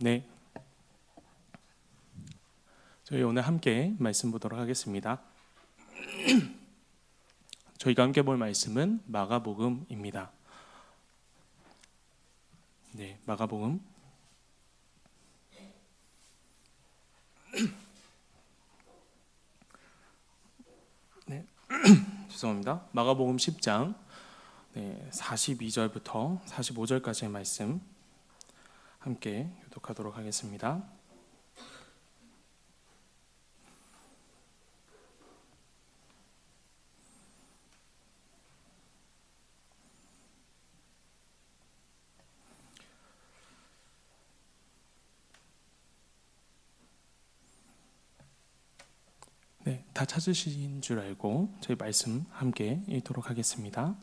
네, 저희 오늘 함께 말씀 보도록 하겠습니다. 저희가 함께 볼 말씀은 마가복음입니다. 네, 마가복음. 네, 죄송합니다. 마가복음 10장 42절부터 45절까지의 말씀 함께 교독하도록 하겠습니다. 네, 다 찾으신 줄 알고 저희 말씀 함께 읽도록 하겠습니다.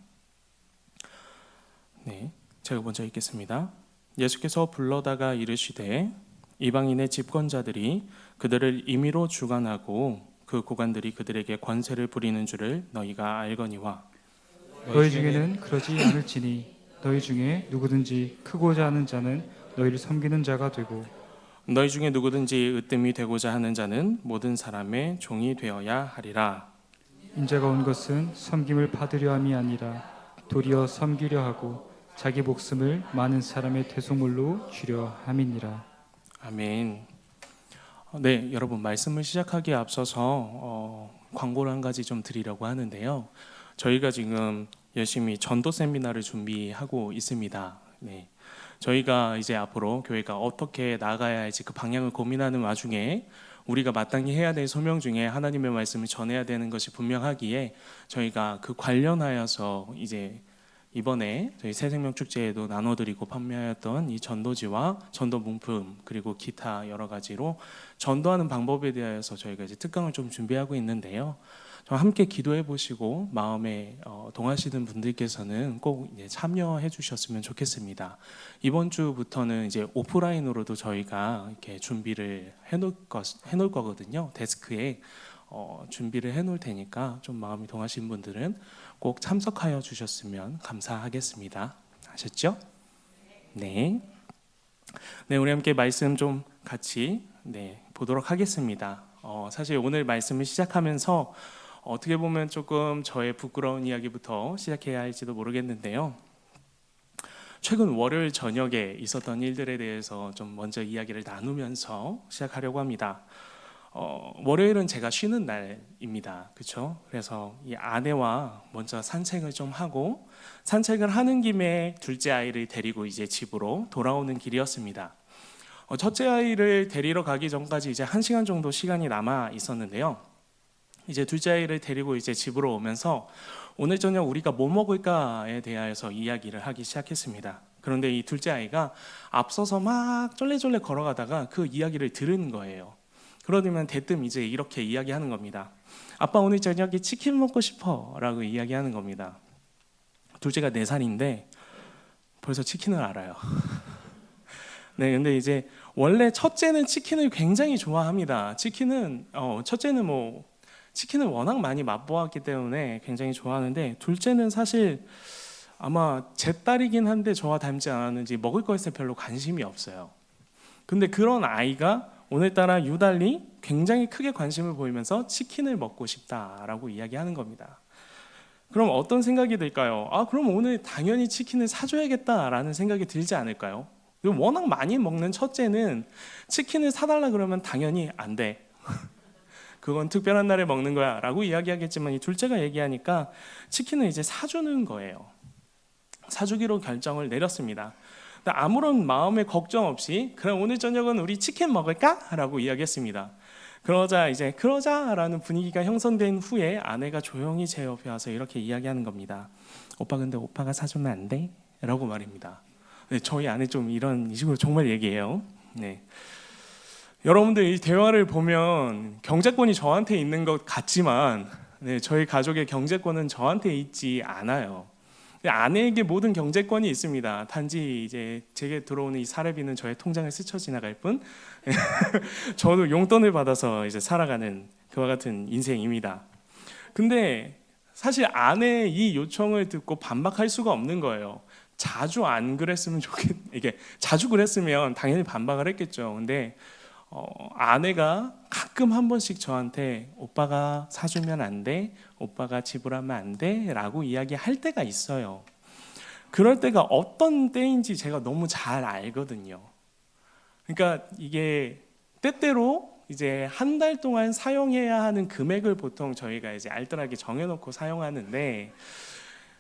네, 제가 먼저 읽겠습니다. 예수께서 불러다가 이르시되 이방인의 집권자들이 그들을 임의로 주관하고 그 고관들이 그들에게 권세를 부리는 줄을 너희가 알거니와 너희 중에는 그러지 않을지니 너희 중에 누구든지 크고자 하는 자는 너희를 섬기는 자가 되고 너희 중에 누구든지 으뜸이 되고자 하는 자는 모든 사람의 종이 되어야 하리라. 인자가 온 것은 섬김을 받으려 함이 아니라 도리어 섬기려 하고 자기 목숨을 많은 사람의 대속물로 주려 함이니라. 아멘. 네, 여러분 말씀을 시작하기에 앞서서 광고를 한 가지 좀 드리려고 하는데요. 저희가 지금 열심히 전도 세미나를 준비하고 있습니다. 네, 저희가 이제 앞으로 교회가 어떻게 나아가야 할지 그 방향을 고민하는 와중에 우리가 마땅히 해야 될 소명 중에 하나님의 말씀을 전해야 되는 것이 분명하기에 저희가 그 관련하여서 이제 이번에 저희 새생명 축제에도 나눠드리고 판매하였던 이 전도지와 전도 문품 그리고 기타 여러 가지로 전도하는 방법에 대해서 저희가 이제 특강을 좀 준비하고 있는데요. 좀 함께 기도해 보시고 마음에 동하시는 분들께서는 꼭 이제 참여해 주셨으면 좋겠습니다. 이번 주부터는 이제 오프라인으로도 저희가 이렇게 준비를 해놓을 거거든요. 데스크에 준비를 해놓을 테니까 좀 마음이 동하신 분들은 꼭 참석하여 주셨으면 감사하겠습니다. 아셨죠? 네. 네, 우리 함께 말씀 좀 같이 보도록 하겠습니다. 사실 오늘 말씀을 시작하면서 어떻게 보면 조금 저의 부끄러운 이야기부터 시작해야 할지도 모르겠는데요. 최근 월요일 저녁에 있었던 일들에 대해서 좀 먼저 이야기를 나누면서 시작하려고 합니다. 월요일은 제가 쉬는 날입니다. 그렇죠? 그래서 이 아내와 먼저 산책을 좀 하고 산책을 하는 김에 둘째 아이를 데리고 이제 집으로 돌아오는 길이었습니다. 첫째 아이를 데리러 가기 전까지 이제 1시간 정도 시간이 남아 있었는데요. 이제 둘째 아이를 데리고 이제 집으로 오면서 오늘 저녁 우리가 뭐 먹을까에 대해서 이야기를 하기 시작했습니다. 그런데 이 둘째 아이가 앞서서 막 쫄래쫄래 걸어가다가 그 이야기를 들은 거예요. 그러면 대뜸 이제 이렇게 이야기하는 겁니다. 아빠 오늘 저녁에 치킨 먹고 싶어 라고 이야기하는 겁니다. 둘째가 4살인데 벌써 치킨을 알아요. 네, 근데 이제 원래 첫째는 치킨을 굉장히 좋아합니다. 첫째는 치킨을 워낙 많이 맛보았기 때문에 굉장히 좋아하는데 둘째는 사실 아마 제 딸이긴 한데 저와 닮지 않았는지 먹을 것에 별로 관심이 없어요. 근데 그런 아이가 오늘따라 유달리 굉장히 크게 관심을 보이면서 치킨을 먹고 싶다라고 이야기하는 겁니다. 그럼 어떤 생각이 들까요? 그럼 오늘 당연히 치킨을 사줘야겠다라는 생각이 들지 않을까요? 워낙 많이 먹는 첫째는 치킨을 사달라 그러면 당연히 안 돼. 그건 특별한 날에 먹는 거야 라고 이야기하겠지만 이 둘째가 얘기하니까 치킨을 이제 사주는 거예요. 사주기로 결정을 내렸습니다. 아무런 마음의 걱정 없이 그럼 오늘 저녁은 우리 치킨 먹을까? 라고 이야기했습니다. 그러자라는 분위기가 형성된 후에 아내가 조용히 제 옆에 와서 이렇게 이야기하는 겁니다. 오빠 근데 오빠가 사주면 안 돼? 라고 말입니다. 네, 저희 아내 좀 이런 식으로 정말 얘기해요. 네. 여러분들 이 대화를 보면 경제권이 저한테 있는 것 같지만 저희 가족의 경제권은 저한테 있지 않아요. 아내에게 모든 경제권이 있습니다. 단지 이제 제게 들어오는 이 사례비는 저의 통장을 스쳐 지나갈 뿐 저도 용돈을 받아서 이제 살아가는 그와 같은 인생입니다. 근데 사실 아내의 이 요청을 듣고 반박할 수가 없는 거예요. 자주 안 그랬으면 이게 자주 그랬으면 당연히 반박을 했겠죠. 근데 아내가 가끔 한 번씩 저한테 오빠가 사주면 안 돼, 오빠가 지불하면 안 돼라고 이야기할 때가 있어요. 그럴 때가 어떤 때인지 제가 너무 잘 알거든요. 그러니까 이게 때때로 이제 한 달 동안 사용해야 하는 금액을 보통 저희가 이제 알뜰하게 정해놓고 사용하는데,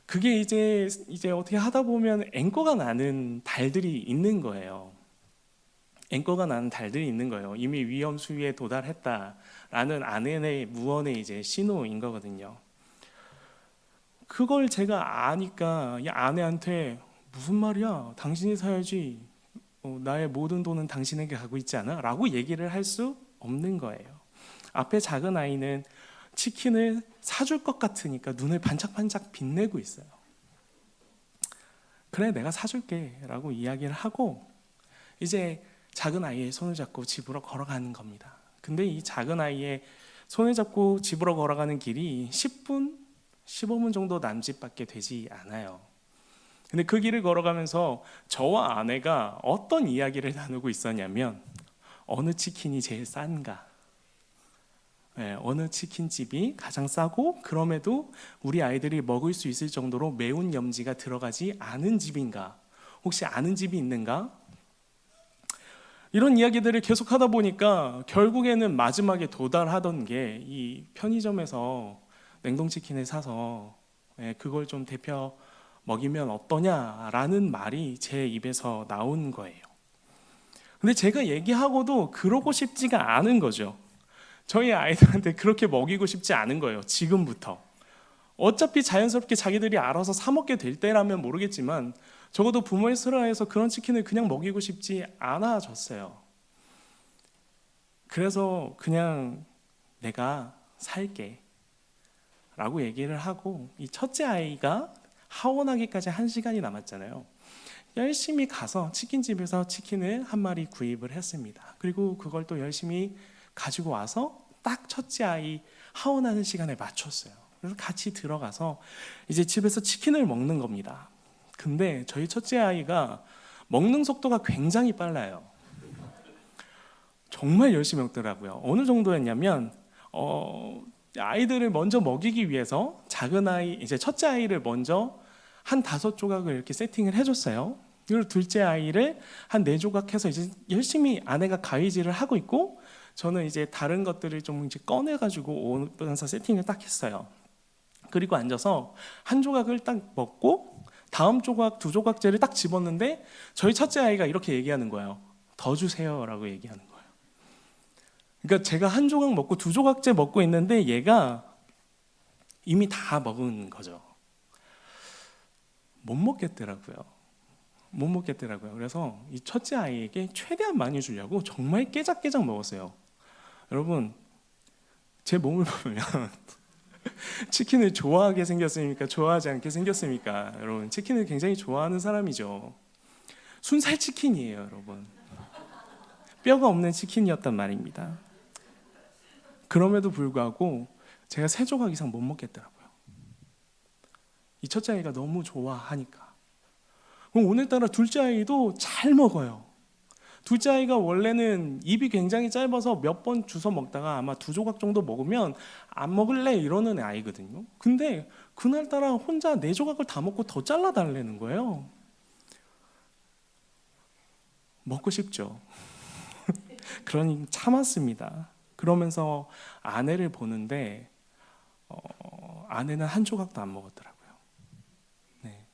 그게 이제 어떻게 하다 보면 앵꼬가 나는 달들이 있는 거예요. 앵꼬가 나는 달들이 있는 거예요. 이미 위험 수위에 도달했다라는 아내의 무언의 이제 신호인 거거든요. 그걸 제가 아니까 이 아내한테 무슨 말이야? 당신이 사야지. 나의 모든 돈은 당신에게 가고 있지 않아? 라고 얘기를 할 수 없는 거예요. 앞에 작은 아이는 치킨을 사줄 것 같으니까 눈을 반짝반짝 빛내고 있어요. 그래, 내가 사줄게 라고 이야기를 하고 이제 작은 아이의 손을 잡고 집으로 걸어가는 겁니다. 근데 이 작은 아이의 손을 잡고 집으로 걸어가는 길이 10분, 15분 정도 남짓밖에 되지 않아요. 근데 그 길을 걸어가면서 저와 아내가 어떤 이야기를 나누고 있었냐면, 어느 치킨이 제일 싼가? 네, 어느 치킨집이 가장 싸고 그럼에도 우리 아이들이 먹을 수 있을 정도로 매운 염지가 들어가지 않은 집인가? 혹시 아는 집이 있는가? 이런 이야기들을 계속 하다 보니까 결국에는 마지막에 도달하던 게 이 편의점에서 냉동치킨을 사서 그걸 좀 데펴 먹이면 어떠냐라는 말이 제 입에서 나온 거예요. 근데 제가 얘기하고도 그러고 싶지가 않은 거죠. 저희 아이들한테 그렇게 먹이고 싶지 않은 거예요. 지금부터. 어차피 자연스럽게 자기들이 알아서 사 먹게 될 때라면 모르겠지만 적어도 부모의 슬하에서 그런 치킨을 그냥 먹이고 싶지 않아졌어요. 그래서 그냥 내가 살게 라고 얘기를 하고, 이 첫째 아이가 하원하기까지 1시간이 남았잖아요. 열심히 가서 치킨집에서 치킨을 한 마리 구입을 했습니다. 그리고 그걸 또 열심히 가지고 와서 딱 첫째 아이 하원하는 시간에 맞췄어요. 그래서 같이 들어가서 이제 집에서 치킨을 먹는 겁니다. 근데 저희 첫째 아이가 먹는 속도가 굉장히 빨라요. 정말 열심히 먹더라고요. 어느 정도였냐면 아이들을 먼저 먹이기 위해서 작은 아이, 이제 첫째 아이를 먼저 한 5조각을 이렇게 세팅을 해줬어요. 그리고 둘째 아이를 한 4조각 해서 이제 열심히 아내가 가위질을 하고 있고, 저는 이제 다른 것들을 좀 이제 꺼내가지고 오면서 세팅을 딱 했어요. 그리고 앉아서 한 조각을 딱 먹고 다음 조각 2조각째를 딱 집었는데 저희 첫째 아이가 이렇게 얘기하는 거예요. 더 주세요라고 얘기하는 거예요. 그러니까 제가 한 조각 먹고 2조각째 먹고 있는데 얘가 이미 다 먹은 거죠. 못 먹겠더라고요. 그래서 이 첫째 아이에게 최대한 많이 주려고 정말 깨작깨작 먹었어요. 여러분, 제 몸을 보면 치킨을 좋아하게 생겼습니까? 좋아하지 않게 생겼습니까? 여러분, 치킨을 굉장히 좋아하는 사람이죠. 순살 치킨이에요, 여러분. 뼈가 없는 치킨이었단 말입니다. 그럼에도 불구하고 제가 3조각 이상 못 먹겠더라고요. 이 첫째 아이가 너무 좋아하니까. 그럼 오늘따라 둘째 아이도 잘 먹어요. 둘째 아이가 원래는 입이 굉장히 짧아서 몇 번 주워 먹다가 아마 2조각 정도 먹으면 안 먹을래 이러는 아이거든요. 근데 그날따라 혼자 4조각을 다 먹고 더 잘라달라는 거예요. 먹고 싶죠. 그러니 참았습니다. 그러면서 아내를 보는데 아내는 한 조각도 안 먹었더라고요. 네.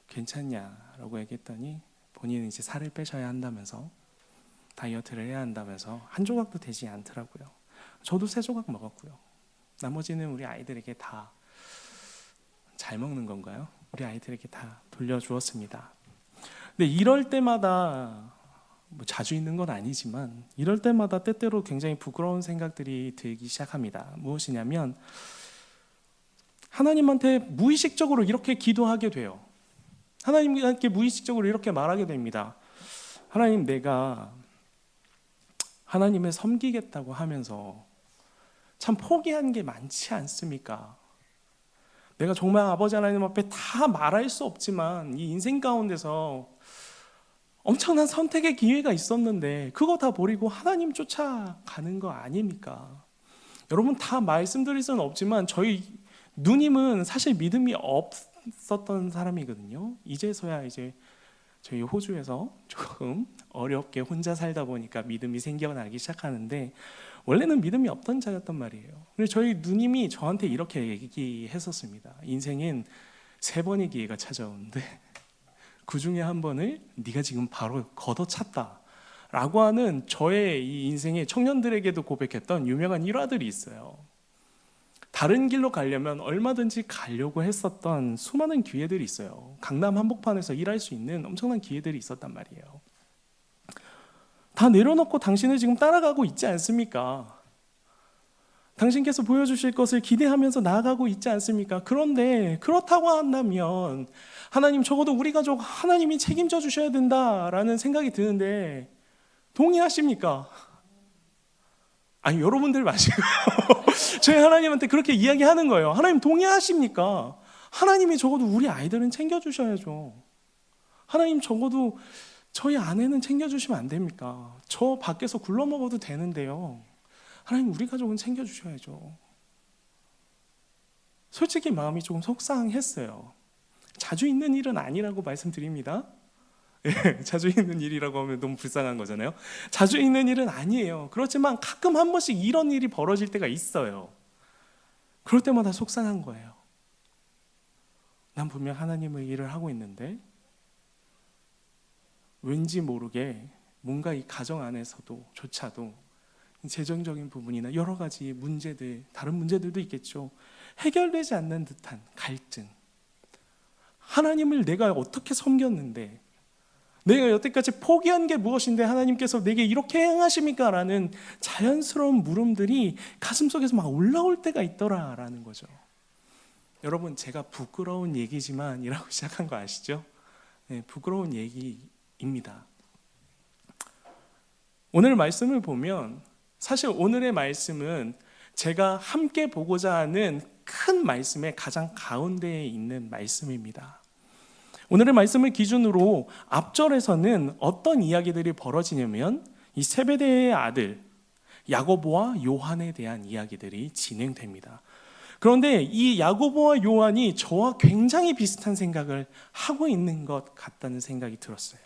괜찮냐라고 얘기했더니 본인은 이제 살을 빼셔야 한다면서, 다이어트를 해야 한다면서 한 조각도 되지 않더라고요. 저도 3조각 먹었고요. 나머지는 우리 아이들에게 다 잘 먹는 건가요? 우리 아이들에게 다 돌려주었습니다. 근데 이럴 때마다 뭐 자주 있는 건 아니지만 이럴 때마다 때때로 굉장히 부끄러운 생각들이 들기 시작합니다. 무엇이냐면 하나님한테 무의식적으로 이렇게 기도하게 돼요. 하나님께 무의식적으로 이렇게 말하게 됩니다. 하나님, 내가 하나님을 섬기겠다고 하면서 참 포기한 게 많지 않습니까? 내가 정말 아버지 하나님 앞에 다 말할 수 없지만 이 인생 가운데서 엄청난 선택의 기회가 있었는데 그거 다 버리고 하나님 쫓아가는 거 아닙니까? 여러분, 다 말씀드릴 수는 없지만 저희 누님은 사실 믿음이 없었던 사람이거든요. 이제서야 이제 저희 호주에서 조금 어렵게 혼자 살다 보니까 믿음이 생겨나기 시작하는데 원래는 믿음이 없던 자였단 말이에요. 그래서 저희 누님이 저한테 이렇게 얘기했었습니다. 인생엔 3번의 기회가 찾아오는데 그 중에 한 번을 네가 지금 바로 걷어찼다 라고 하는 저의 이 인생의 청년들에게도 고백했던 유명한 일화들이 있어요. 다른 길로 가려면 얼마든지 가려고 했었던 수많은 기회들이 있어요. 강남 한복판에서 일할 수 있는 엄청난 기회들이 있었단 말이에요. 다 내려놓고 당신을 지금 따라가고 있지 않습니까? 당신께서 보여주실 것을 기대하면서 나아가고 있지 않습니까? 그런데 그렇다고 한다면 하나님, 적어도 우리 가족 하나님이 책임져 주셔야 된다라는 생각이 드는데 동의하십니까? 아니, 여러분들 마시고 저희 하나님한테 그렇게 이야기하는 거예요. 하나님, 동의하십니까? 하나님이 적어도 우리 아이들은 챙겨주셔야죠. 하나님, 적어도 저희 아내는 챙겨주시면 안 됩니까? 저 밖에서 굴러먹어도 되는데요. 하나님, 우리 가족은 챙겨주셔야죠. 솔직히 마음이 조금 속상했어요. 자주 있는 일은 아니라고 말씀드립니다. 자주 있는 일이라고 하면 너무 불쌍한 거잖아요. 자주 있는 일은 아니에요. 그렇지만 가끔 한 번씩 이런 일이 벌어질 때가 있어요. 그럴 때마다 속상한 거예요. 난 분명 하나님의 일을 하고 있는데 왠지 모르게 뭔가 이 가정 안에서도 조차도 재정적인 부분이나 여러 가지 문제들, 다른 문제들도 있겠죠. 해결되지 않는 듯한 갈증. 하나님을 내가 어떻게 섬겼는데, 내가 여태까지 포기한 게 무엇인데 하나님께서 내게 이렇게 행하십니까? 라는 자연스러운 물음들이 가슴속에서 막 올라올 때가 있더라라는 거죠. 여러분, 제가 부끄러운 얘기지만 이라고 시작한 거 아시죠? 네, 부끄러운 얘기입니다. 오늘 말씀을 보면 사실 오늘의 말씀은 제가 함께 보고자 하는 큰 말씀의 가장 가운데에 있는 말씀입니다. 오늘의 말씀을 기준으로 앞절에서는 어떤 이야기들이 벌어지냐면 이 세베대의 아들 야고보와 요한에 대한 이야기들이 진행됩니다. 그런데 이 야고보와 요한이 저와 굉장히 비슷한 생각을 하고 있는 것 같다는 생각이 들었어요.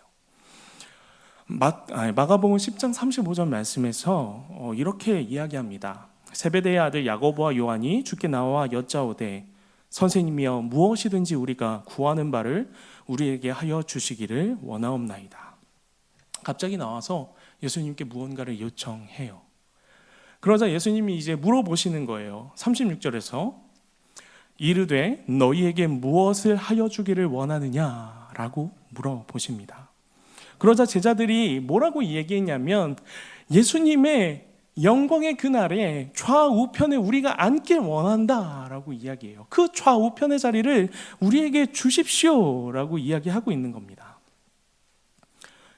마가복음 10장 35절 말씀에서 이렇게 이야기합니다. 세베대의 아들 야고보와 요한이 주께 나와 여짜오되 선생님이여 무엇이든지 우리가 구하는 바를 우리에게 하여 주시기를 원하옵나이다. 갑자기 나와서 예수님께 무언가를 요청해요. 그러자 예수님이 이제 물어보시는 거예요. 36절에서 이르되 너희에게 무엇을 하여 주기를 원하느냐라고 물어보십니다. 그러자 제자들이 뭐라고 얘기했냐면 예수님의 영광의 그날에 좌우편에 우리가 앉길 원한다라고 이야기해요. 그 좌우편의 자리를 우리에게 주십시오라고 이야기하고 있는 겁니다.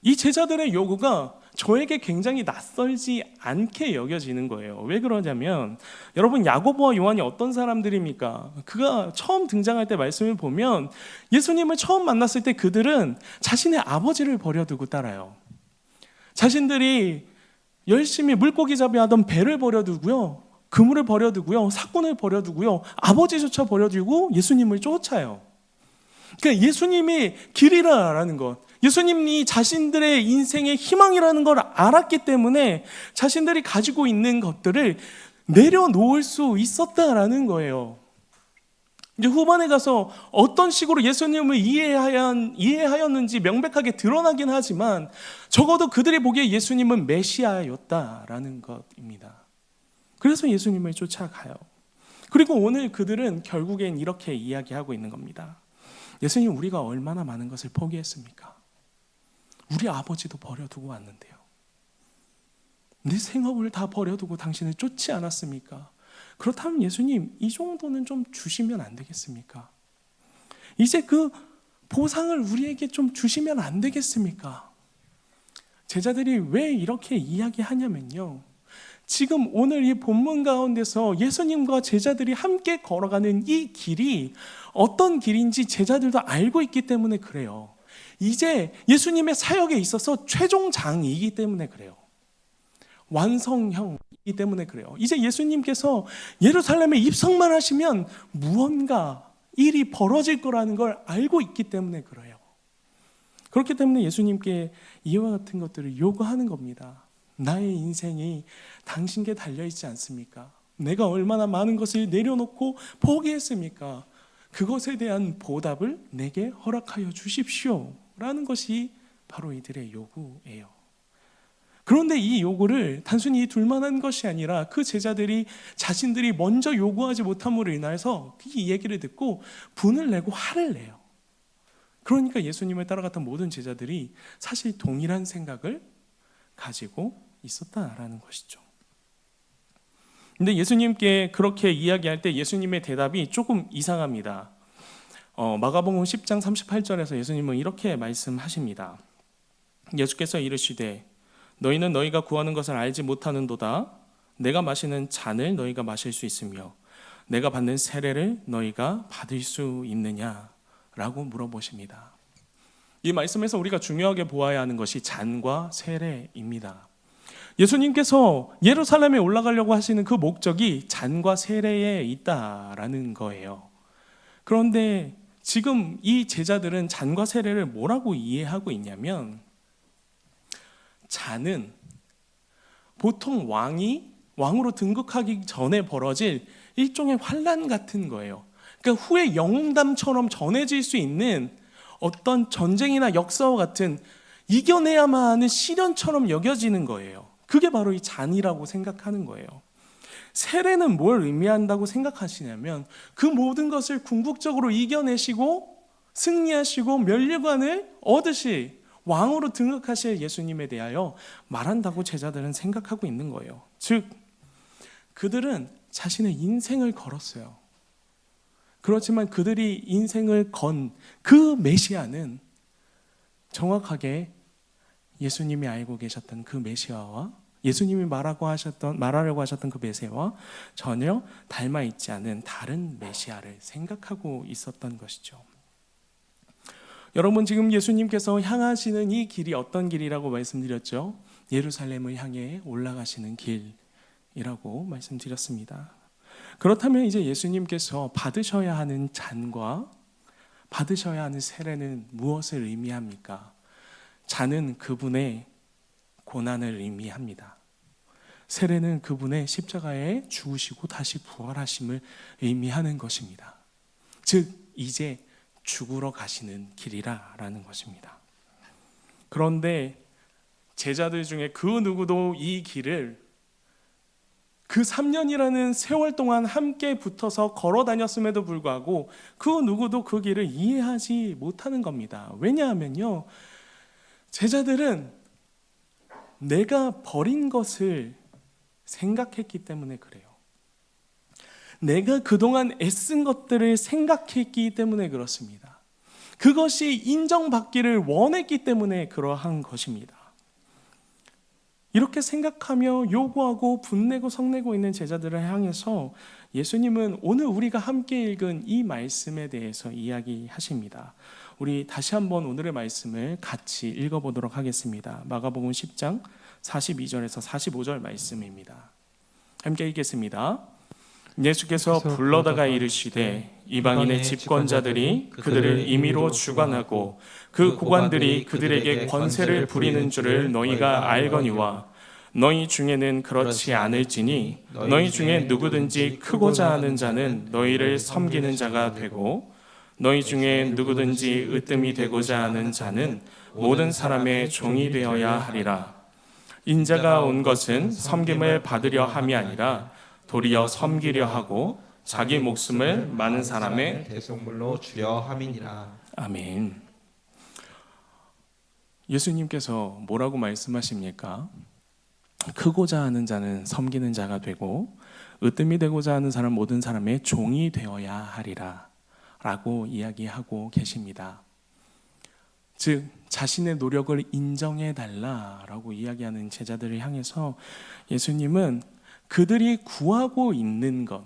이 제자들의 요구가 저에게 굉장히 낯설지 않게 여겨지는 거예요. 왜 그러냐면 여러분, 야고보와 요한이 어떤 사람들입니까? 그가 처음 등장할 때 말씀을 보면 예수님을 처음 만났을 때 그들은 자신의 아버지를 버려두고 따라요. 자신들이 열심히 물고기 잡이하던 배를 버려두고요, 그물을 버려두고요, 사꾼을 버려두고요, 아버지조차 버려두고 예수님을 쫓아요. 그러니까 예수님이 길이라는 것, 예수님이 자신들의 인생의 희망이라는 걸 알았기 때문에 자신들이 가지고 있는 것들을 내려놓을 수 있었다라는 거예요. 이제 후반에 가서 어떤 식으로 예수님을 이해하였는지 명백하게 드러나긴 하지만 적어도 그들이 보기에 예수님은 메시아였다라는 것입니다. 그래서 예수님을 쫓아가요. 그리고 오늘 그들은 결국엔 이렇게 이야기하고 있는 겁니다. 예수님, 우리가 얼마나 많은 것을 포기했습니까? 우리 아버지도 버려두고 왔는데요. 내 생업을 다 버려두고 당신을 쫓지 않았습니까? 그렇다면 예수님, 이 정도는 좀 주시면 안 되겠습니까? 이제 그 보상을 우리에게 좀 주시면 안 되겠습니까? 제자들이 왜 이렇게 이야기하냐면요, 지금 오늘 이 본문 가운데서 예수님과 제자들이 함께 걸어가는 이 길이 어떤 길인지 제자들도 알고 있기 때문에 그래요. 이제 예수님의 사역에 있어서 최종장이기 때문에 그래요. 완성형이기 때문에 그래요. 이제 예수님께서 예루살렘에 입성만 하시면 무언가 일이 벌어질 거라는 걸 알고 있기 때문에 그래요. 그렇기 때문에 예수님께 이와 같은 것들을 요구하는 겁니다. 나의 인생이 당신께 달려있지 않습니까? 내가 얼마나 많은 것을 내려놓고 포기했습니까? 그것에 대한 보답을 내게 허락하여 주십시오 라는 것이 바로 이들의 요구예요. 그런데 이 요구를 단순히 둘만 한 것이 아니라 그 제자들이 자신들이 먼저 요구하지 못함으로 인해서 이 얘기를 듣고 분을 내고 화를 내요. 그러니까 예수님을 따라갔던 모든 제자들이 사실 동일한 생각을 가지고 있었다라는 것이죠. 근데 예수님께 그렇게 이야기할 때 예수님의 대답이 조금 이상합니다. 마가복음 10장 38절에서 예수님은 이렇게 말씀하십니다. 예수께서 이르시되 너희는 너희가 구하는 것을 알지 못하는도다. 내가 마시는 잔을 너희가 마실 수 있으며 내가 받는 세례를 너희가 받을 수 있느냐라고 물어보십니다. 이 말씀에서 우리가 중요하게 보아야 하는 것이 잔과 세례입니다. 예수님께서 예루살렘에 올라가려고 하시는 그 목적이 잔과 세례에 있다라는 거예요. 그런데 지금 이 제자들은 잔과 세례를 뭐라고 이해하고 있냐면, 잔은 보통 왕으로 등극하기 전에 벌어질 일종의 환난 같은 거예요. 그러니까 후에 영웅담처럼 전해질 수 있는 어떤 전쟁이나 역사와 같은 이겨내야만 하는 시련처럼 여겨지는 거예요. 그게 바로 이 잔이라고 생각하는 거예요. 세례는 뭘 의미한다고 생각하시냐면 그 모든 것을 궁극적으로 이겨내시고 승리하시고 면류관을 얻으실 왕으로 등극하실 예수님에 대하여 말한다고 제자들은 생각하고 있는 거예요. 즉 그들은 자신의 인생을 걸었어요. 그렇지만 그들이 인생을 건 그 메시아는 정확하게 예수님이 알고 계셨던 그 메시아와 예수님이 말하려고 하셨던 그 메시아와 전혀 닮아 있지 않은 다른 메시아를 생각하고 있었던 것이죠. 여러분, 지금 예수님께서 향하시는 이 길이 어떤 길이라고 말씀드렸죠? 예루살렘을 향해 올라가시는 길이라고 말씀드렸습니다. 그렇다면 이제 예수님께서 받으셔야 하는 잔과 받으셔야 하는 세례는 무엇을 의미합니까? 잔은 그분의 고난을 의미합니다. 세례는 그분의 십자가에 죽으시고 다시 부활하심을 의미하는 것입니다. 즉 이제 죽으러 가시는 길이라는 것입니다. 그런데 제자들 중에 그 누구도 이 길을 그 3년이라는 세월 동안 함께 붙어서 걸어 다녔음에도 불구하고 그 누구도 그 길을 이해하지 못하는 겁니다. 왜냐하면요, 제자들은 내가 버린 것을 생각했기 때문에 그래요. 내가 그동안 애쓴 것들을 생각했기 때문에 그렇습니다. 그것이 인정받기를 원했기 때문에 그러한 것입니다. 이렇게 생각하며 요구하고 분내고 성내고 있는 제자들을 향해서 예수님은 오늘 우리가 함께 읽은 이 말씀에 대해서 이야기하십니다. 우리 다시 한번 오늘의 말씀을 같이 읽어보도록 하겠습니다. 마가복음 10장 42절에서 45절 말씀입니다. 함께 읽겠습니다. 예수께서 불러다가 이르시되 이방인의 집권자들이 그들을 임의로 주관하고 그 고관들이 그들에게 권세를 부리는 줄을 너희가 알거니와 너희 중에는 그렇지 않을지니 너희 중에 누구든지 크고자 하는 자는 너희를 섬기는 자가 되고 너희 중에 누구든지 으뜸이 되고자 하는 자는 모든 사람의 종이 되어야 하리라. 인자가 온 것은 섬김을 받으려 함이 아니라 도리어 섬기려 하고 자기 목숨을 많은 사람의 대속물로 주려 함이니라. 아멘. 예수님께서 뭐라고 말씀하십니까? 크고자 하는 자는 섬기는 자가 되고 으뜸이 되고자 하는 사람 모든 사람의 종이 되어야 하리라 라고 이야기하고 계십니다. 즉 자신의 노력을 인정해 달라라고 이야기하는 제자들을 향해서 예수님은 그들이 구하고 있는 것,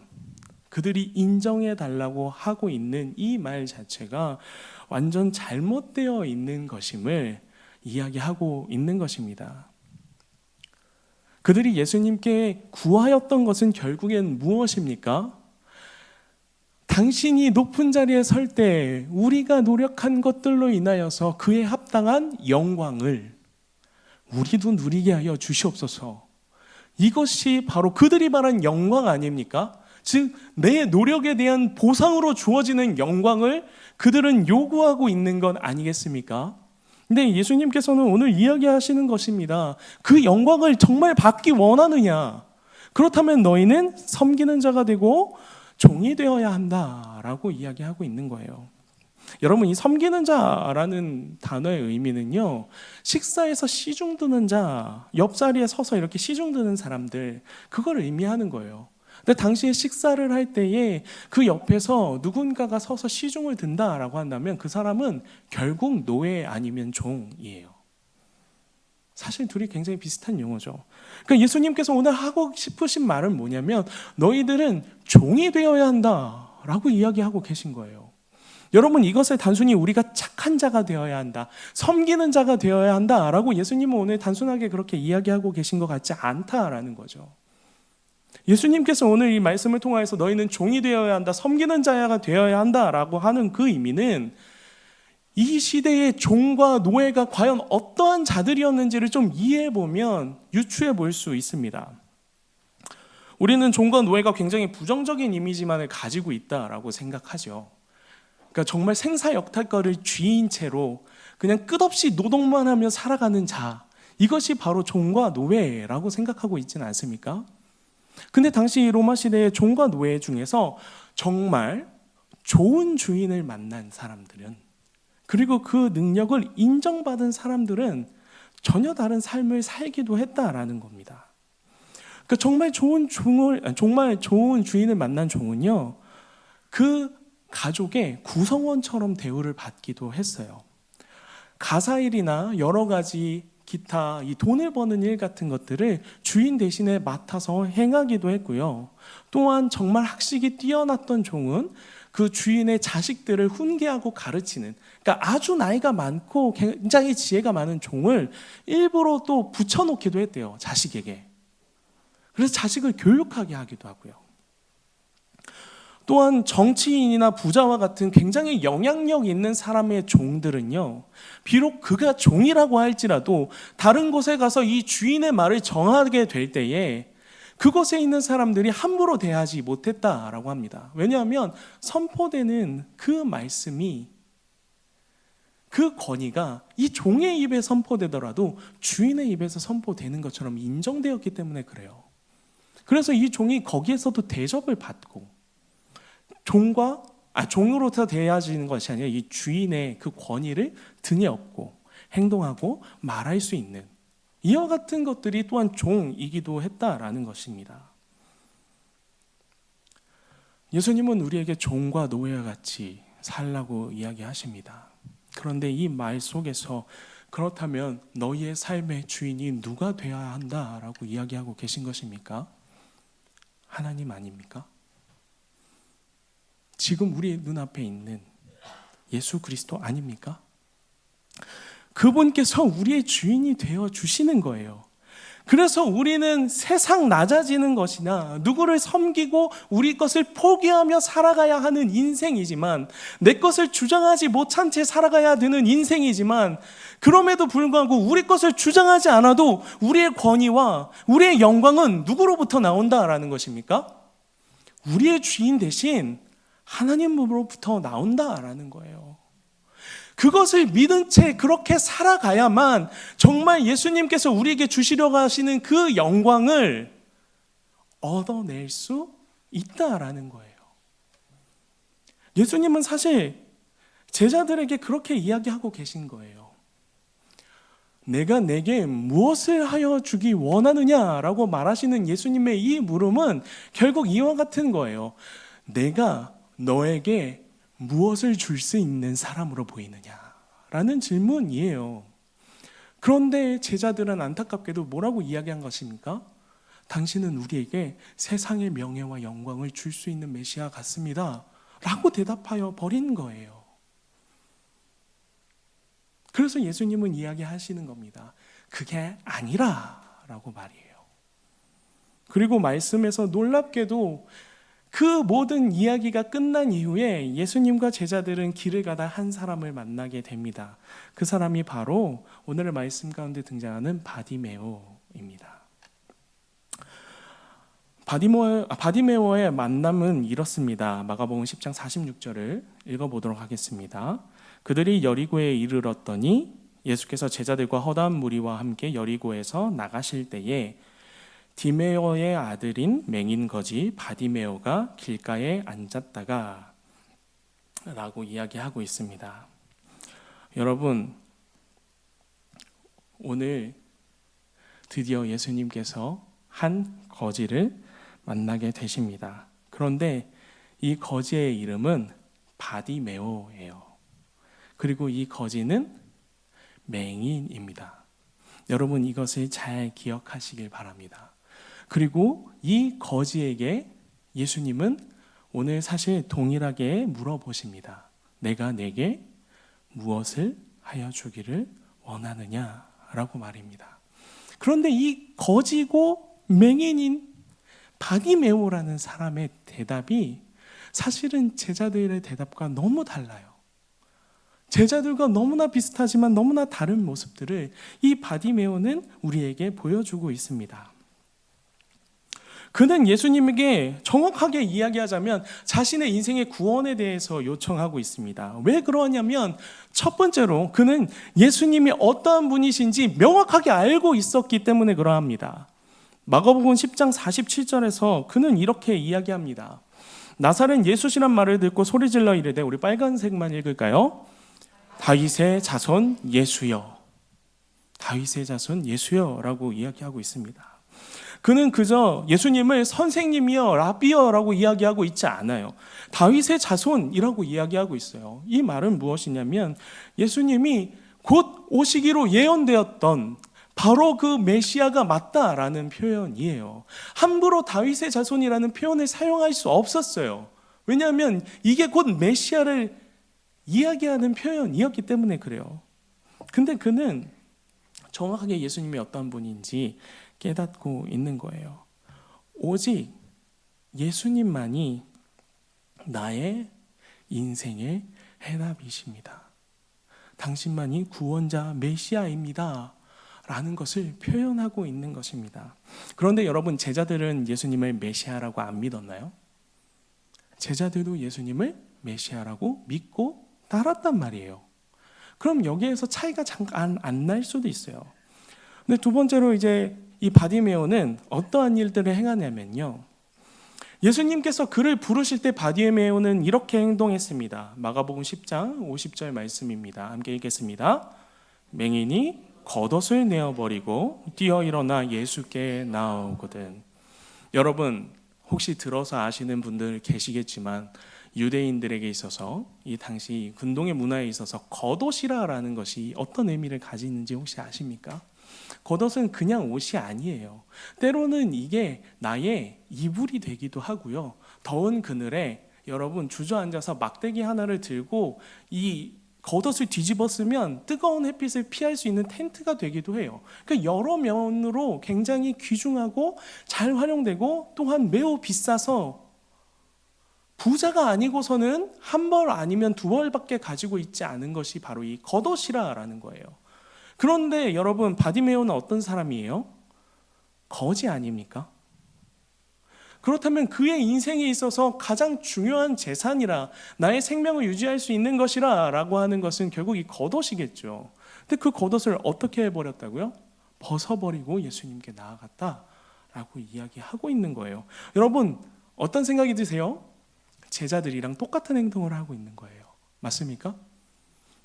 그들이 인정해 달라고 하고 있는 이 말 자체가 완전 잘못되어 있는 것임을 이야기하고 있는 것입니다. 그들이 예수님께 구하였던 것은 결국엔 무엇입니까? 당신이 높은 자리에 설 때 우리가 노력한 것들로 인하여서 그에 합당한 영광을 우리도 누리게 하여 주시옵소서. 이것이 바로 그들이 말한 영광 아닙니까? 즉, 내 노력에 대한 보상으로 주어지는 영광을 그들은 요구하고 있는 것 아니겠습니까? 근데 예수님께서는 오늘 이야기하시는 것입니다. 그 영광을 정말 받기 원하느냐? 그렇다면 너희는 섬기는 자가 되고 종이 되어야 한다라고 이야기하고 있는 거예요. 여러분, 이 섬기는 자라는 단어의 의미는요, 식사에서 시중 드는 자, 옆자리에 서서 이렇게 시중 드는 사람들, 그걸 의미하는 거예요. 근데 당시에 식사를 할 때에 그 옆에서 누군가가 서서 시중을 든다라고 한다면 그 사람은 결국 노예 아니면 종이에요. 사실 둘이 굉장히 비슷한 용어죠. 그러니까 예수님께서 오늘 하고 싶으신 말은 뭐냐면 너희들은 종이 되어야 한다라고 이야기하고 계신 거예요. 여러분, 이것을 단순히 우리가 착한 자가 되어야 한다, 섬기는 자가 되어야 한다라고 예수님은 오늘 단순하게 그렇게 이야기하고 계신 것 같지 않다라는 거죠. 예수님께서 오늘 이 말씀을 통하여서 너희는 종이 되어야 한다, 섬기는 자가 되어야 한다라고 하는 그 의미는 이 시대의 종과 노예가 과연 어떠한 자들이었는지를 좀 이해해보면 유추해 볼 수 있습니다. 우리는 종과 노예가 굉장히 부정적인 이미지만을 가지고 있다라고 생각하죠. 그러니까 정말 생사역탈거를 쥐인 채로 그냥 끝없이 노동만 하며 살아가는 자, 이것이 바로 종과 노예라고 생각하고 있지는 않습니까? 근데 당시 로마 시대의 종과 노예 중에서 정말 좋은 주인을 만난 사람들은, 그리고 그 능력을 인정받은 사람들은 전혀 다른 삶을 살기도 했다라는 겁니다. 그러니까 정말 좋은 주인을 만난 종은요, 그 가족의 구성원처럼 대우를 받기도 했어요. 가사일이나 여러 가지 기타 이 돈을 버는 일 같은 것들을 주인 대신에 맡아서 행하기도 했고요. 또한 정말 학식이 뛰어났던 종은 그 주인의 자식들을 훈계하고 가르치는, 그러니까 아주 나이가 많고 굉장히 지혜가 많은 종을 일부러 또 붙여놓기도 했대요, 자식에게. 그래서 자식을 교육하게 하기도 하고요. 또한 정치인이나 부자와 같은 굉장히 영향력 있는 사람의 종들은요, 비록 그가 종이라고 할지라도 다른 곳에 가서 이 주인의 말을 정하게 될 때에 그곳에 있는 사람들이 함부로 대하지 못했다라고 합니다. 왜냐하면 선포되는 그 말씀이, 그 권위가 이 종의 입에 선포되더라도 주인의 입에서 선포되는 것처럼 인정되었기 때문에 그래요. 그래서 이 종이 거기에서도 대접을 받고 종으로서 대해지는 것이 아니라 이 주인의 그 권위를 등에 업고 행동하고 말할 수 있는, 이와 같은 것들이 또한 종이기도 했다라는 것입니다. 예수님은 우리에게 종과 노예와 같이 살라고 이야기하십니다. 그런데 이 말 속에서 그렇다면 너희의 삶의 주인이 누가 되어야 한다라고 이야기하고 계신 것입니까? 하나님 아닙니까? 지금 우리 눈앞에 있는 예수 그리스도 아닙니까? 그분께서 우리의 주인이 되어 주시는 거예요. 그래서 우리는 세상 낮아지는 것이나 누구를 섬기고 우리 것을 포기하며 살아가야 하는 인생이지만, 내 것을 주장하지 못한 채 살아가야 되는 인생이지만, 그럼에도 불구하고 우리 것을 주장하지 않아도 우리의 권위와 우리의 영광은 누구로부터 나온다라는 것입니까? 우리의 주인 대신 하나님으로부터 나온다라는 거예요. 그것을 믿은 채 그렇게 살아가야만 정말 예수님께서 우리에게 주시려고 하시는 그 영광을 얻어낼 수 있다라는 거예요. 예수님은 사실 제자들에게 그렇게 이야기하고 계신 거예요. 내가 내게 무엇을 하여 주기 원하느냐라고 말하시는 예수님의 이 물음은 결국 이와 같은 거예요. 내가 너에게 무엇을 줄 수 있는 사람으로 보이느냐라는 질문이에요. 그런데 제자들은 안타깝게도 뭐라고 이야기한 것입니까? 당신은 우리에게 세상의 명예와 영광을 줄 수 있는 메시아 같습니다. 라고 대답하여 버린 거예요. 그래서 예수님은 이야기하시는 겁니다. 그게 아니라 라고 말이에요. 그리고 말씀에서 놀랍게도 그 모든 이야기가 끝난 이후에 예수님과 제자들은 길을 가다 한 사람을 만나게 됩니다. 그 사람이 바로 오늘의 말씀 가운데 등장하는 바디메오입니다. 바디메오의 만남은 이렇습니다. 마가복음 10장 46절을 읽어보도록 하겠습니다. 그들이 여리고에 이르렀더니 예수께서 제자들과 허다한 무리와 함께 여리고에서 나가실 때에 디메오의 아들인 맹인 거지 바디메오가 길가에 앉았다가 라고 이야기하고 있습니다. 여러분, 오늘 드디어 예수님께서 한 거지를 만나게 되십니다. 그런데 이 거지의 이름은 바디메오예요. 그리고 이 거지는 맹인입니다. 여러분, 이것을 잘 기억하시길 바랍니다. 그리고 이 거지에게 예수님은 오늘 사실 동일하게 물어보십니다. 내가 내게 무엇을 하여 주기를 원하느냐라고 말입니다. 그런데 이 거지고 맹인인 바디메오라는 사람의 대답이 사실은 제자들의 대답과 너무 달라요. 제자들과 너무나 비슷하지만 너무나 다른 모습들을 이 바디메오는 우리에게 보여주고 있습니다. 그는 예수님에게 정확하게 이야기하자면 자신의 인생의 구원에 대해서 요청하고 있습니다. 왜 그러냐면 첫 번째로 그는 예수님이 어떠한 분이신지 명확하게 알고 있었기 때문에 그러합니다. 마가복음 10장 47절에서 그는 이렇게 이야기합니다. 나사렛 예수시란 말을 듣고 소리질러 이르되, 우리 빨간색만 읽을까요? 다윗의 자손 예수여, 다윗의 자손 예수여 라고 이야기하고 있습니다. 그는 그저 예수님을 선생님이여 라비여 라고 이야기하고 있지 않아요. 다윗의 자손이라고 이야기하고 있어요. 이 말은 무엇이냐면 예수님이 곧 오시기로 예언되었던 바로 그 메시아가 맞다라는 표현이에요. 함부로 다윗의 자손이라는 표현을 사용할 수 없었어요. 왜냐하면 이게 곧 메시아를 이야기하는 표현이었기 때문에 그래요. 근데 그는 정확하게 예수님이 어떤 분인지 깨닫고 있는 거예요. 오직 예수님만이 나의 인생의 해답이십니다. 당신만이 구원자 메시아입니다 라는 것을 표현하고 있는 것입니다. 그런데 여러분, 제자들은 예수님을 메시아라고 안 믿었나요? 제자들도 예수님을 메시아라고 믿고 따랐단 말이에요. 그럼 여기에서 차이가 잠깐 안 날 수도 있어요. 근데 두 번째로 이제 이 바디메오는 어떠한 일들을 행하냐면요, 예수님께서 그를 부르실 때 바디메오는 이렇게 행동했습니다. 마가복음 10장 50절 말씀입니다. 함께 읽겠습니다. 맹인이 겉옷을 내어버리고 뛰어 일어나 예수께 나오거든. 여러분, 혹시 들어서 아시는 분들 계시겠지만 유대인들에게 있어서 이 당시 근동의 문화에 있어서 겉옷이라는 것이 어떤 의미를 가지는지 혹시 아십니까? 겉옷은 그냥 옷이 아니에요. 때로는 이게 나의 이불이 되기도 하고요. 더운 그늘에 여러분 주저앉아서 막대기 하나를 들고 이 겉옷을 뒤집어 쓰면 뜨거운 햇빛을 피할 수 있는 텐트가 되기도 해요. 그러니까 여러 면으로 굉장히 귀중하고 잘 활용되고 또한 매우 비싸서 부자가 아니고서는 한 벌 아니면 두 벌밖에 가지고 있지 않은 것이 바로 이 겉옷이라는 거예요. 그런데 여러분, 바디메오는 어떤 사람이에요? 거지 아닙니까? 그렇다면 그의 인생에 있어서 가장 중요한 재산이라, 나의 생명을 유지할 수 있는 것이라 라고 하는 것은 결국 이 겉옷이겠죠. 근데 그 겉옷을 어떻게 해버렸다고요? 벗어버리고 예수님께 나아갔다라고 이야기하고 있는 거예요. 여러분, 어떤 생각이 드세요? 제자들이랑 똑같은 행동을 하고 있는 거예요. 맞습니까?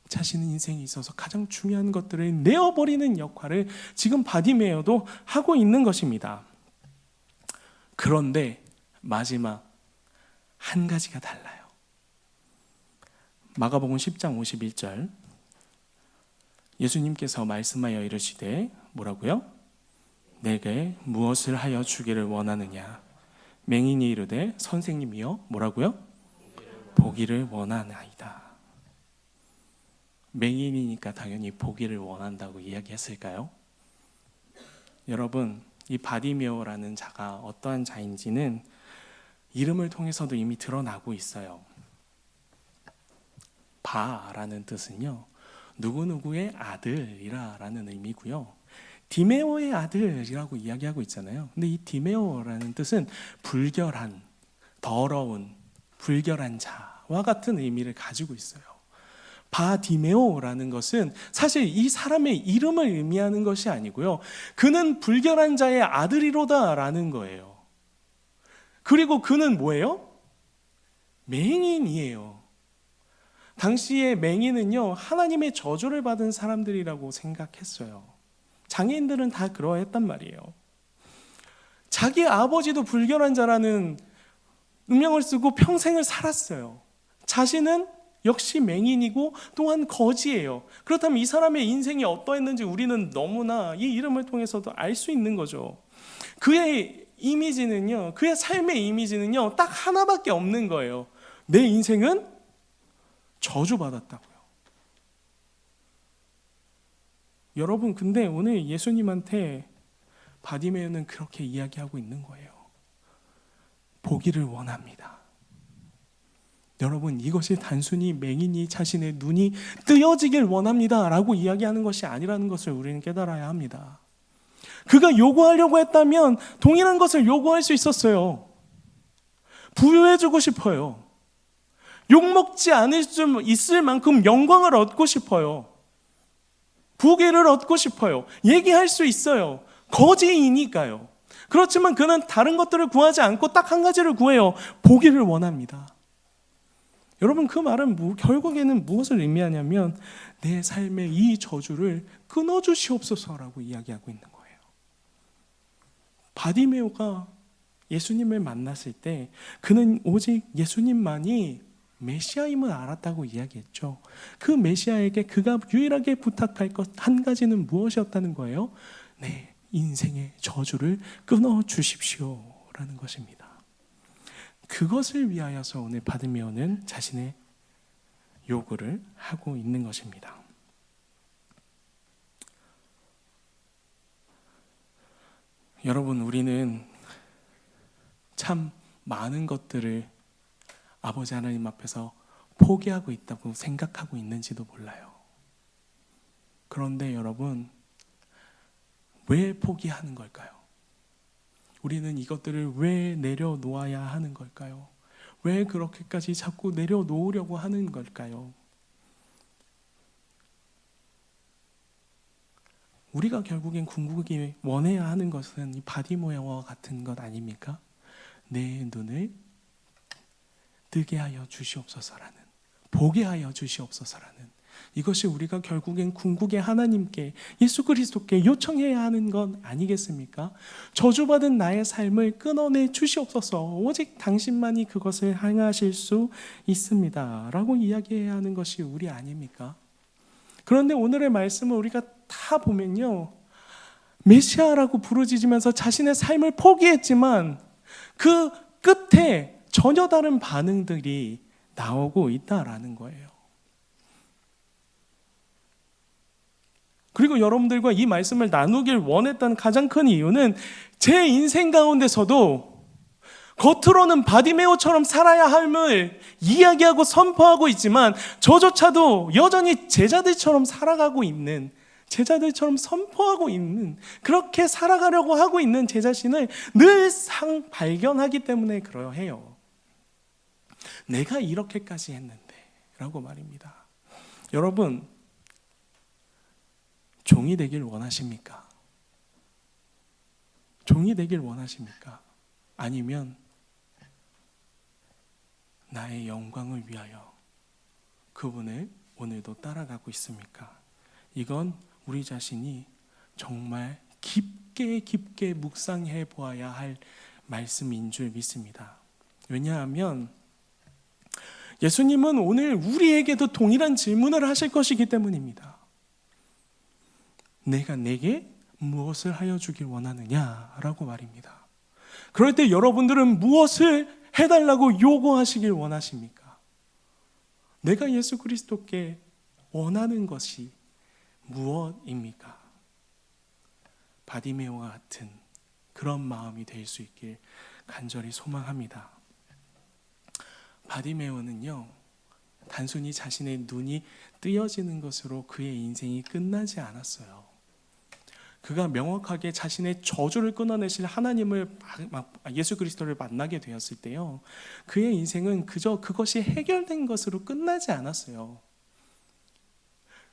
자신의 인생에 있어서 가장 중요한 것들을 내어버리는 역할을 지금 바디메오도 하고 있는 것입니다. 그런데 마지막 한 가지가 달라요. 마가복음 10장 51절, 예수님께서 말씀하여 이르시되 뭐라고요? 내게 무엇을 하여 주기를 원하느냐? 맹인이 이르되 선생님이여 뭐라고요? 보기를 원하나이다. 맹인이니까 당연히 보기를 원한다고 이야기했을까요? 여러분, 이 바디메오라는 자가 어떠한 자인지는 이름을 통해서도 이미 드러나고 있어요. 바라는 뜻은요, 누구누구의 아들이라는 의미고요. 디메오의 아들이라고 이야기하고 있잖아요. 근데 이 디메오라는 뜻은 불결한, 더러운, 불결한 자와 같은 의미를 가지고 있어요. 바디메오라는 것은 사실 이 사람의 이름을 의미하는 것이 아니고요. 그는 불결한 자의 아들이로다라는 거예요. 그리고 그는 뭐예요? 맹인이에요. 당시에 맹인은요, 하나님의 저주를 받은 사람들이라고 생각했어요. 장애인들은 다 그러했단 말이에요. 자기 아버지도 불결한 자라는 운명을 쓰고 평생을 살았어요. 자신은 역시 맹인이고 또한 거지예요. 그렇다면 이 사람의 인생이 어떠했는지 우리는 너무나 이 이름을 통해서도 알 수 있는 거죠. 그의 이미지는요, 그의 삶의 이미지는요, 딱 하나밖에 없는 거예요. 내 인생은 저주받았다고요. 여러분, 근데 오늘 예수님한테 바디메오는 그렇게 이야기하고 있는 거예요. 보기를 원합니다. 여러분, 이것이 단순히 맹인이 자신의 눈이 뜨여지길 원합니다 라고 이야기하는 것이 아니라는 것을 우리는 깨달아야 합니다. 그가 요구하려고 했다면 동일한 것을 요구할 수 있었어요. 부유해지고 싶어요. 욕먹지 않을 수 있을 만큼 영광을 얻고 싶어요. 부귀를 얻고 싶어요. 얘기할 수 있어요. 거지이니까요. 그렇지만 그는 다른 것들을 구하지 않고 딱 한 가지를 구해요. 보기를 원합니다. 여러분, 그 말은 결국에는 무엇을 의미하냐면 내 삶의 이 저주를 끊어주시옵소서라고 이야기하고 있는 거예요. 바디메오가 예수님을 만났을 때 그는 오직 예수님만이 메시아임을 알았다고 이야기했죠. 그 메시아에게 그가 유일하게 부탁할 것 한 가지는 무엇이었다는 거예요? 내 인생의 저주를 끊어주십시오라는 것입니다. 그것을 위하여서 오늘 바디메오는 자신의 요구를 하고 있는 것입니다. 여러분, 우리는 참 많은 것들을 아버지 하나님 앞에서 포기하고 있다고 생각하고 있는지도 몰라요. 그런데 여러분, 왜 포기하는 걸까요? 우리는 이것들을 왜 내려놓아야 하는 걸까요? 왜 그렇게까지 자꾸 내려놓으려고 하는 걸까요? 우리가 결국엔 궁극이 원해야 하는 것은 이 바디메오와 같은 것 아닙니까? 내 눈을 뜨게 하여 주시옵소서라는, 보게 하여 주시옵소서라는, 이것이 우리가 결국엔 궁극의 하나님께, 예수 그리스도께 요청해야 하는 건 아니겠습니까? 저주받은 나의 삶을 끊어내 주시옵소서. 오직 당신만이 그것을 행하실 수 있습니다 라고 이야기해야 하는 것이 우리 아닙니까? 그런데 오늘의 말씀을 우리가 다 보면요, 메시아라고 부르짖으면서 자신의 삶을 포기했지만 그 끝에 전혀 다른 반응들이 나오고 있다라는 거예요. 그리고 여러분들과 이 말씀을 나누길 원했던 가장 큰 이유는 제 인생 가운데서도 겉으로는 바디메오처럼 살아야 함을 이야기하고 선포하고 있지만 저조차도 여전히 제자들처럼 살아가고 있는, 제자들처럼 선포하고 있는, 그렇게 살아가려고 하고 있는 제 자신을 늘 발견하기 때문에 그러해요. 내가 이렇게까지 했는데 라고 말입니다. 여러분, 종이 되길 원하십니까? 종이 되길 원하십니까? 아니면 나의 영광을 위하여 그분을 오늘도 따라가고 있습니까? 이건 우리 자신이 정말 깊게 묵상해 보아야 할 말씀인 줄 믿습니다. 왜냐하면 예수님은 오늘 우리에게도 동일한 질문을 하실 것이기 때문입니다. 내게 무엇을 하여 주길 원하느냐라고 말입니다. 그럴 때 여러분들은 무엇을 해달라고 요구하시길 원하십니까? 내가 예수 그리스도께 원하는 것이 무엇입니까? 바디메오와 같은 그런 마음이 될 수 있길 간절히 소망합니다. 바디메오는요, 단순히 자신의 눈이 뜨여지는 것으로 그의 인생이 끝나지 않았어요. 그가 명확하게 자신의 저주를 끊어내실 하나님을, 예수 그리스도를 만나게 되었을 때요, 그의 인생은 그저 그것이 해결된 것으로 끝나지 않았어요.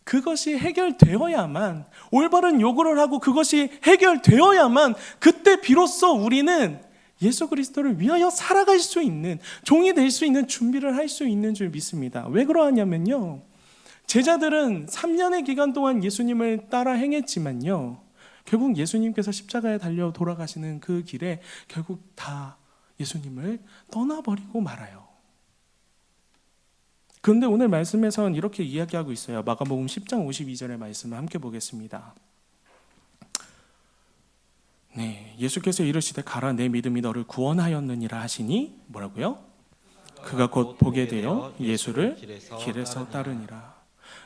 그것이 해결되어야만, 올바른 요구를 하고 그것이 해결되어야만 그때 비로소 우리는 예수 그리스도를 위하여 살아갈 수 있는, 종이 될 수 있는 준비를 할 수 있는 줄 믿습니다. 왜 그러하냐면요, 제자들은 3년의 기간 동안 예수님을 따라 행했지만요, 결국 예수님께서 십자가에 달려 돌아가시는 그 길에 결국 다 예수님을 떠나버리고 말아요. 그런데 오늘 말씀에서는 이렇게 이야기하고 있어요. 마가복음 10장 52절의 말씀을 함께 보겠습니다. 네, 예수께서 이르시되 가라, 내 믿음이 너를 구원하였느니라 하시니 뭐라고요? 그가 곧 보게 되어 예수를 길에서 따르니라.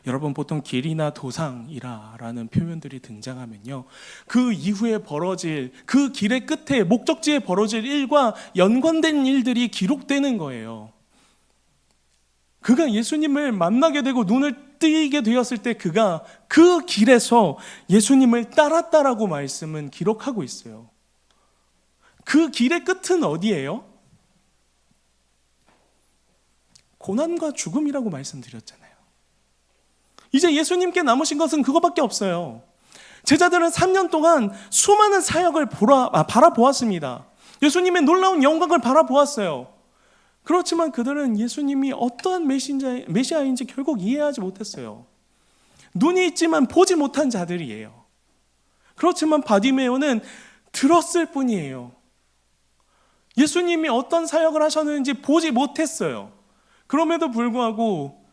여러분, 보통 길이나 도상이라 라는 표현들이 등장하면요, 그 이후에 벌어질, 그 길의 끝에 목적지에 벌어질 일과 연관된 일들이 기록되는 거예요. 그가 예수님을 만나게 되고 눈을 뜨이게 되었을 때 그가 그 길에서 예수님을 따랐다라고 말씀은 기록하고 있어요. 그 길의 끝은 어디예요? 고난과 죽음이라고 말씀드렸잖아요. 이제 예수님께 남으신 것은 그거밖에 없어요. 제자들은 3년 동안 수많은 사역을 바라보았습니다. 예수님의 놀라운 영광을 바라보았어요. 그렇지만 그들은 예수님이 어떠한 메시아인지 결국 이해하지 못했어요. 눈이 있지만 보지 못한 자들이에요. 그렇지만 바디메오는 들었을 뿐이에요. 예수님이 어떤 사역을 하셨는지 보지 못했어요. 그럼에도 불구하고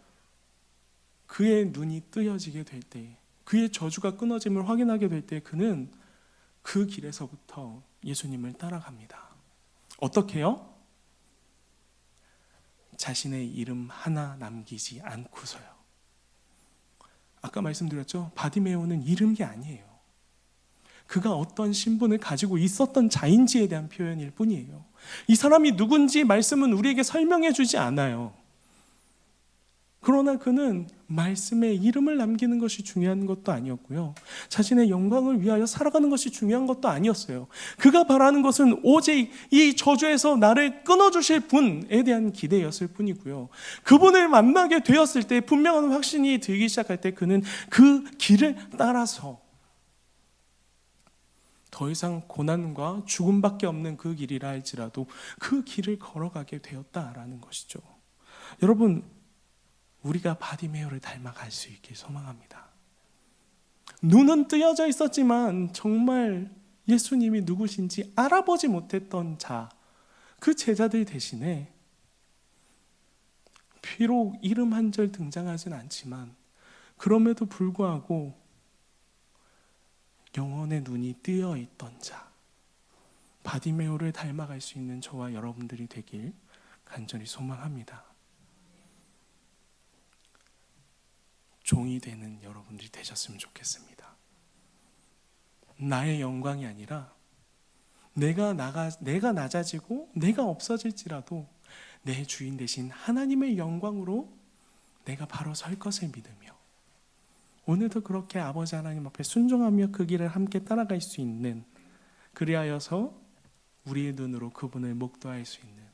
그의 눈이 뜨여지게 될 때, 그의 저주가 끊어짐을 확인하게 될 때 그는 그 길에서부터 예수님을 따라갑니다. 어떻게요? 자신의 이름 하나 남기지 않고서요. 아까 말씀드렸죠? 바디메오는 이름이 아니에요. 그가 어떤 신분을 가지고 있었던 자인지에 대한 표현일 뿐이에요. 이 사람이 누군지 말씀은 우리에게 설명해 주지 않아요. 그러나 그는 말씀에 이름을 남기는 것이 중요한 것도 아니었고요, 자신의 영광을 위하여 살아가는 것이 중요한 것도 아니었어요. 그가 바라는 것은 오직 이 저주에서 나를 끊어주실 분에 대한 기대였을 뿐이고요, 그분을 만나게 되었을 때 분명한 확신이 들기 시작할 때 그는 그 길을 따라서 더 이상 고난과 죽음밖에 없는 그 길이라 할지라도 그 길을 걸어가게 되었다라는 것이죠. 여러분, 우리가 바디메오를 닮아갈 수 있길 소망합니다. 눈은 뜨여져 있었지만 정말 예수님이 누구신지 알아보지 못했던 자, 그 제자들 대신에 비록 이름 한 절 등장하진 않지만 그럼에도 불구하고 영혼의 눈이 뜨여 있던 자, 바디메오를 닮아갈 수 있는 저와 여러분들이 되길 간절히 소망합니다. 종이 되는 여러분들이 되셨으면 좋겠습니다. 나의 영광이 아니라 내가 낮아지고 내가 없어질지라도 내 주인 되신 하나님의 영광으로 내가 바로 설 것을 믿으며 오늘도 그렇게 아버지 하나님 앞에 순종하며 그 길을 함께 따라갈 수 있는, 그리하여서 우리의 눈으로 그분을 목도할 수 있는,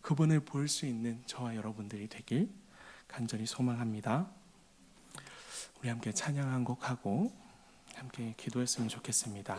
그분을 볼 수 있는 저와 여러분들이 되길 간절히 소망합니다. 우리 함께 찬양 한 곡 하고 함께 기도했으면 좋겠습니다.